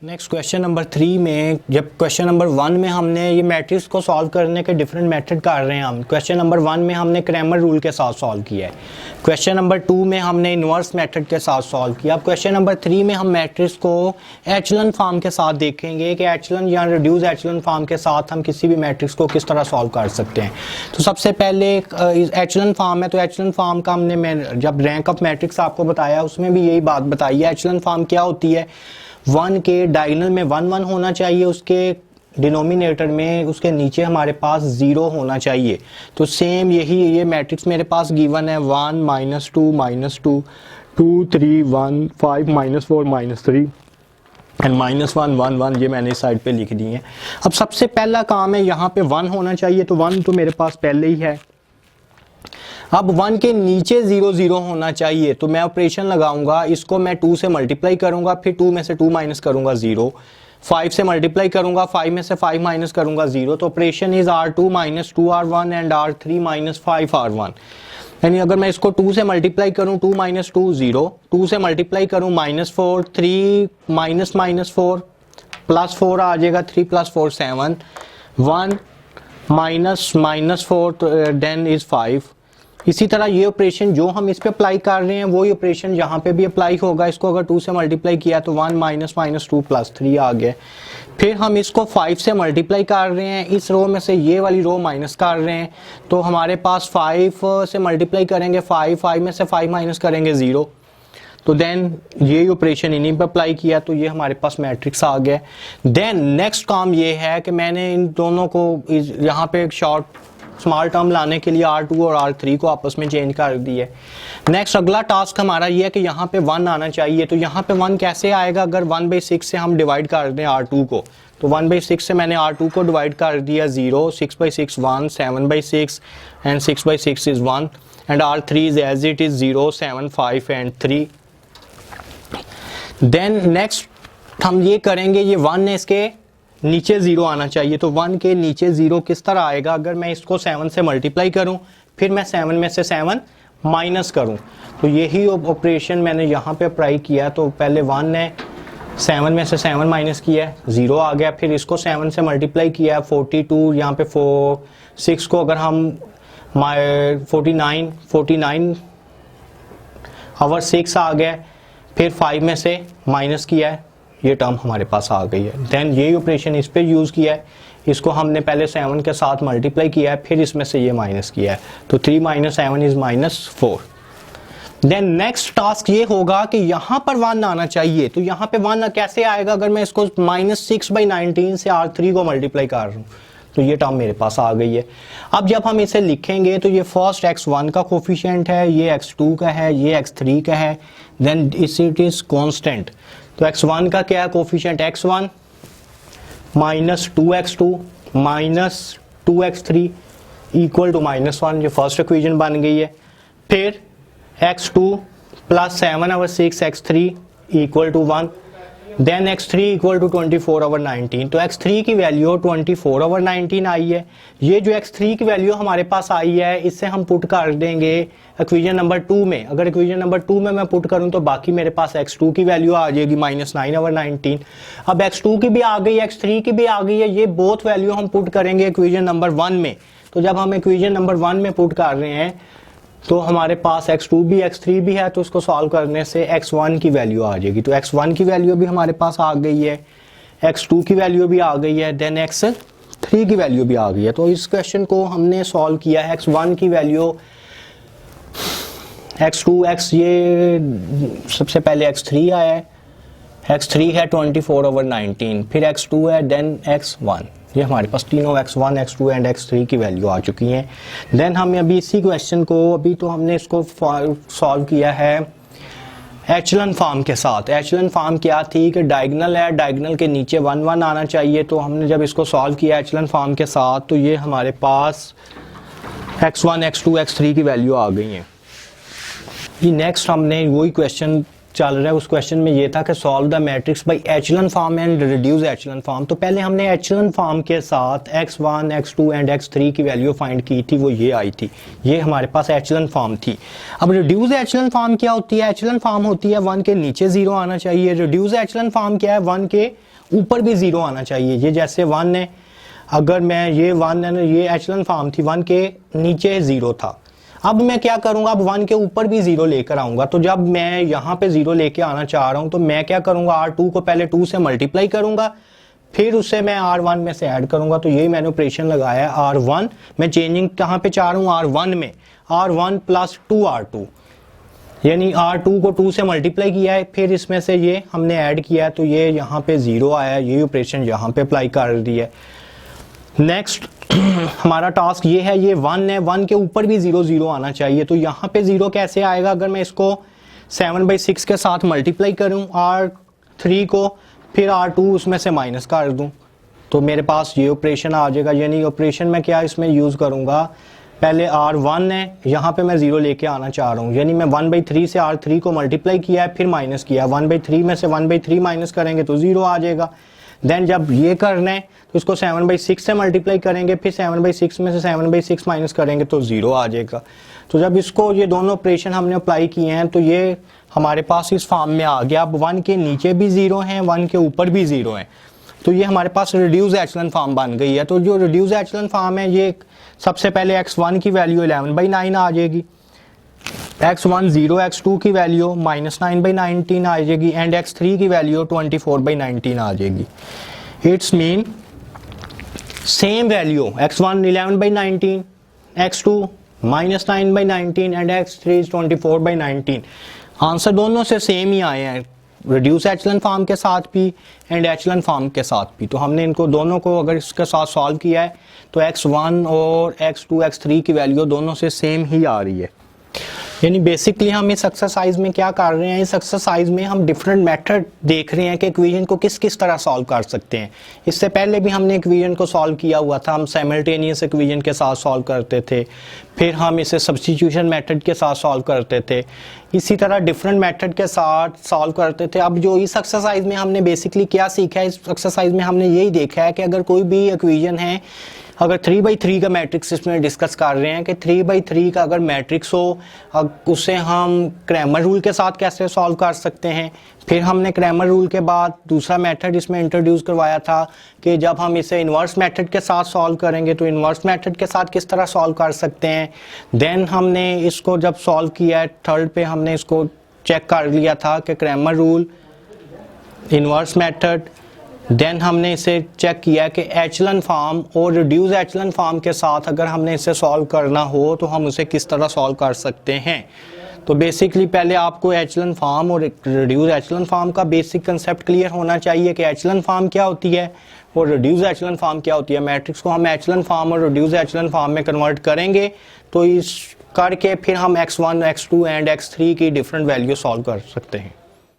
Next question number 3 में, जब question number 1 में हमने ये मैट्रिक्स को सॉल्व करने के डिफरेंट मेथड कर रहे हैं हम। क्वेश्चन नंबर 1 में हमने क्रैमर रूल के साथ सॉल्व किया है। क्वेश्चन नंबर 2 में हमने इन्वर्स मेथड के साथ सॉल्व किया। अब क्वेश्चन नंबर 3 में हम मैट्रिक्स को एचलन फॉर्म के साथ देखेंगे कि एचलन या रिड्यूस एचलन फॉर्म के साथ हम किसी भी मैट्रिक्स को किस तरह सॉल्व कर सकते हैं। तो सबसे पहले एचलन फॉर्म है, तो एचलन फॉर्म का हमने जब रैंक ऑफ मैट्रिक्स आपको बताया उसमें भी यही बात बताई है। एचलन फॉर्म क्या होती है? 1 के डायगोनल में 1 1 होना चाहिए, उसके डिनोमिनेटर में उसके नीचे हमारे पास 0 होना चाहिए। तो सेम यही ये मैट्रिक्स मेरे पास गिवन है 1 -2 -2 2 3 1 5 -4 -3 एंड -1 1 1, ये मैंने साइड पे लिख दी है। अब सबसे पहला काम है यहाँ पे 1 होना चाहिए, तो 1 तो मेरे पास पहले ही है। अब 1 के नीचे 0 0 होना चाहिए, तो मैं ऑपरेशन लगाऊंगा, इसको मैं 2 से मल्टीप्लाई करूंगा, फिर 2 में से 2 माइनस करूंगा 0, 5 से मल्टीप्लाई करूंगा, 5 में से 5 माइनस करूंगा 0। तो operation is R2 - 2R1 and R3 - 5R1। यानी अगर मैं इसको 2 से मल्टीप्लाई करूं, 2 - 2 0, 2 से मल्टीप्लाई करूं -4, 3 -4 +4 आ जाएगा, 3 + 4 7, 1 -4 देन इज 5। इसी तरह ये ऑपरेशन जो हम इस पे अप्लाई कर रहे हैं वही ऑपरेशन यहाँ पे भी अप्लाई होगा। इसको अगर 2 से मल्टीप्लाई किया तो 1 -2 + 3 आ गया। फिर हम इसको 5 से मल्टीप्लाई कर रहे हैं, इस रो में से ये वाली रो माइनस कर रहे हैं, तो हमारे पास 5 से मल्टीप्लाई करेंगे 5 में से 5 माइनस करेंगे 0। तो देन ये ऑपरेशन इन्हीं पे अप्लाई किया, तो ये हमारे पास मैट्रिक्स आ गया। देन नेक्स्ट काम ये है कि मैंने इन दोनों को यहाँ पे शॉर्ट स्मॉल टर्म लाने के लिए R2 और R3 को आपस में चेंज कर दिए। नेक्स्ट अगला टास्क हमारा ये है कि यहाँ पे 1 आना चाहिए। तो यहाँ पे 1 कैसे आएगा? अगर 1/6 से हम डिवाइड कर दें R2 को, तो 1/6 से मैंने R2 को डिवाइड कर दिया 0, 6/6 1, 7/6 and 6/6 is 1 and R3 is as it is 0, 7 5 and 3। Then next हम ये करेंगे, ये 1 है, इसके नीचे 0 आना चाहिए। तो 1 के नीचे 0 किस तरह आएगा? अगर मैं इसको 7 से मल्टीप्लाई करूं, फिर मैं 7 में से 7 माइनस करूं, तो यही ऑपरेशन मैंने यहाँ पे अप्लाई किया। तो पहले 1 है, 7 में से 7 माइनस किया, 0 आ गया। फिर इसको 7 से मल्टीप्लाई किया, 42, यहाँ पे 6 को अगर हम 49 और 6 आ गया। फिर 5 में से माइनस किया है, ये टर्म हमारे पास आ गई है। देन ये ऑपरेशन इस पे यूज किया है, इसको हमने पहले 7 के साथ मल्टीप्लाई किया है, फिर इसमें से ये माइनस किया है, तो 3 - 7 इज -4। देन नेक्स्ट टास्क ये होगा कि यहाँ पर 1 आना चाहिए। तो यहाँ पे 1 कैसे आएगा? अगर मैं इसको -6/19 से R3 को मल्टीप्लाई कर रहा हूँ, तो ये टर्म मेरे पास आ गई है। अब जब हम इसे लिखेंगे तो ये फर्स्ट x1 का कोफिशिएंट है, ये x2 का है, ये x3 का है, देन इट इज कांस्टेंट। तो x1 का क्या है coefficient? x1 -2x2 -2x3 equal to -1, ये फर्स्ट इक्वेशन बन गई है। फिर x2 + 7/6 x3 equal to 1, then x3 equal to 24/19। तो x3 की वैल्यू 24/19 आई है। ये जो x3 की वैल्यू हमारे पास आई है, इससे हम पुट कर देंगे इक्वेशन नंबर 2 में। अगर इक्वेशन नंबर 2 में मैं पुट करूं तो बाकी मेरे पास x2 की वैल्यू आ जाएगी -9/19। अब x2 की भी आ गई, x3 की भी आ गई है, ये बोथ वैल्यू हम पुट करेंगे इक्वेशन नंबर 1 में। तो जब हम इक्वेशन नंबर 1 में पुट कर रहे हैं तो हमारे पास x2 भी x3 भी है, तो उसको सॉल्व करने से x1 की वैल्यू आ जाएगी। तो x1 की वैल्यू भी हमारे पास आ गई है, x2 की वैल्यू भी आ गई है, देन x3 की वैल्यू भी आ गई है। तो इस क्वेश्चन को हमने सॉल्व किया है। x1 की वैल्यू x2 x, ये सबसे पहले x3 आया है, x3 है 24/19, फिर x2 है, देन x1। ये हमारे पास तीनों x1 x2 एंड x3 की वैल्यू आ चुकी हैं। देन हम अभी इसी क्वेश्चन को, अभी तो हमने इसको सॉल्व किया है एचलन फॉर्म के साथ। एचलन फॉर्म क्या थी कि डायगोनल है, डायगोनल के नीचे 1 1 आना चाहिए। तो हमने जब इसको सॉल्व किया एचलन फॉर्म के साथ, तो ये हमारे पास x1 x2 x3 की वैल्यू आ गई है। ये नेक्स्ट हमने वही क्वेश्चन चल रहा है उस क्वेश्चन में ये था कि solve the matrix by echelon form and reduce echelon form. तो पहले हमने एचेलॉन फॉर्म के साथ x1 x2 एंड x3 की वैल्यू फाइंड की थी, वो ये आई थी, ये हमारे पास एचेलॉन फॉर्म थी। अब रिड्यूस एचेलॉन फॉर्म क्या होती है? एचेलॉन फॉर्म होती है 1 के नीचे 0 आना चाहिए। रिड्यूस एचेलॉन फॉर्म क्या है? 1 के ऊपर भी 0 आना चाहिए। ये जैसे 1 है, अगर मैं ये 1 है, ये एचेलॉन फॉर्म थी, 1 के नीचे 0 था। अब मैं क्या करूंगा? अब 1 के ऊपर भी 0 लेकर आऊंगा। तो जब मैं यहाँ पे 0 लेके आना चाह रहा हूं तो मैं क्या करूंगा? R2 को पहले 2 से मल्टीप्लाई करूंगा, फिर उससे मैं R1 में से ऐड करूंगा। तो यही मैंने ऑपरेशन लगाया है R1। मैं चेंजिंग कहाँ पे चाह रहा हूँ? R1 में, R1 प्लस 2R2, यानी R2 को 2 से मल्टीप्लाई किया है, फिर इसमें से ये हमने ऐड किया है, तो ये यहाँ पे 0 आया है। ये ऑपरेशन यहाँ पे अप्लाई कर दी है। नेक्स्ट हमारा टास्क ये है, ये 1 है, 1 के ऊपर भी 0 0 आना चाहिए। तो यहाँ पे 0 कैसे आएगा? अगर मैं इसको 7/6 के साथ मल्टीप्लाई करूँ R3 को, फिर R2 उसमें से माइनस कर दूँ, तो मेरे पास ये ऑपरेशन आ जाएगा। यानी ऑपरेशन में क्या इसमें यूज़ करूँगा? पहले R1 है, यहाँ पे मैं 0 लेके आना चाह रहा हूँ, यानी मैं 1/3 से R3 को मल्टीप्लाई किया है, फिर माइनस किया। 1/3 में से 1/3 माइनस करेंगे तो 0 आ जाएगा। देन जब ये करना है तो इसको 7/6 से मल्टीप्लाई करेंगे, फिर 7/6 में से 7/6 माइनस करेंगे तो 0 आ जाएगा। तो जब इसको ये दोनों ऑपरेशन हमने अप्लाई किए हैं तो ये हमारे पास इस फॉर्म में आ गया। अब 1 के नीचे भी 0 हैं, 1 के ऊपर भी 0 हैं, तो ये हमारे पास रिड्यूस एचेलॉन फॉर्म बन गई है। तो जो रिड्यूस एचेलॉन फॉर्म है, ये सबसे पहले x1 की वैल्यू 11/9 आ जाएगी, x1 0, x2 की वैल्यू -9/19 आ जाएगी, एंड x3 की वैल्यू 24/19 आ जाएगी। It's mean same value, x1 11/19, x2 -9/19 and x3 24/19। Answer दोनों से सेम ही आए हैं, रिड्यूस एचेलॉन फॉर्म के साथ भी एंड एचेलॉन फॉर्म के साथ भी। तो हमने इनको दोनों को अगर इसके साथ सॉल्व किया है तो x1 और x2 x3 की वैल्यू दोनों से सेम ही आ रही है। यानी बेसिकली हम इस एक्सरसाइज में क्या कर रहे हैं? इस एक्सरसाइज में हम डिफरेंट मेथड देख रहे हैं कि इक्वेशन को किस किस तरह सॉल्व कर सकते हैं। इससे पहले भी हमने इक्वेशन को सॉल्व किया हुआ था, हम साइमल्टेनियस इक्वेशन के साथ सॉल्व करते थे, फिर हम इसे सब्स्टिट्यूशन मेथड के साथ सॉल्व करते थे, इसी तरह डिफरेंट मेथड के साथ सॉल्व करते थे। अब जो इस एक्सरसाइज में हमने बेसिकली क्या सीखा है, इस एक्सरसाइज में हमने यही देखा है कि अगर कोई भी इक्वेशन है, अगर 3/3 का मैट्रिक्स इसमें डिस्कस कर रहे हैं कि 3/3 का अगर मैट्रिक्स हो, उसे हम क्रैमर रूल के साथ कैसे सॉल्व कर सकते हैं। फिर हमने क्रैमर रूल के बाद दूसरा मेथड इसमें इंट्रोड्यूस करवाया था कि जब हम इसे इन्वर्स मेथड के साथ सॉल्व करेंगे तो इन्वर्स मेथड के साथ किस तरह सॉल्व कर सकते हैं। देन हमने इसको जब सॉल्व किया है, थर्ड पे हमने इसको चेक कर लिया था कि Cramer rule, inverse method, then हमने इसे चेक किया कि एचेलॉन फॉर्म और रिड्यूस एचेलॉन फॉर्म के साथ अगर हमने इसे सॉल्व करना हो तो हम उसे किस तरह सॉल्व कर सकते हैं। तो बेसिकली पहले आपको एचेलॉन फॉर्म और रिड्यूस एचेलॉन फॉर्म का बेसिक कंसेप्ट क्लियर होना चाहिए कि एचेलॉन फॉर्म क्या होती है और रिड्यूस एचेलॉन फॉर्म क्या होती है। मैट्रिक्स को हम एचेलॉन फॉर्म और रिड्यूस एचेलॉन फॉर्म में कन्वर्ट करेंगे तो इस करके फिर हम x1, x2 एंड x3 की डिफरेंट वैल्यू सॉल्व कर सकते हैं।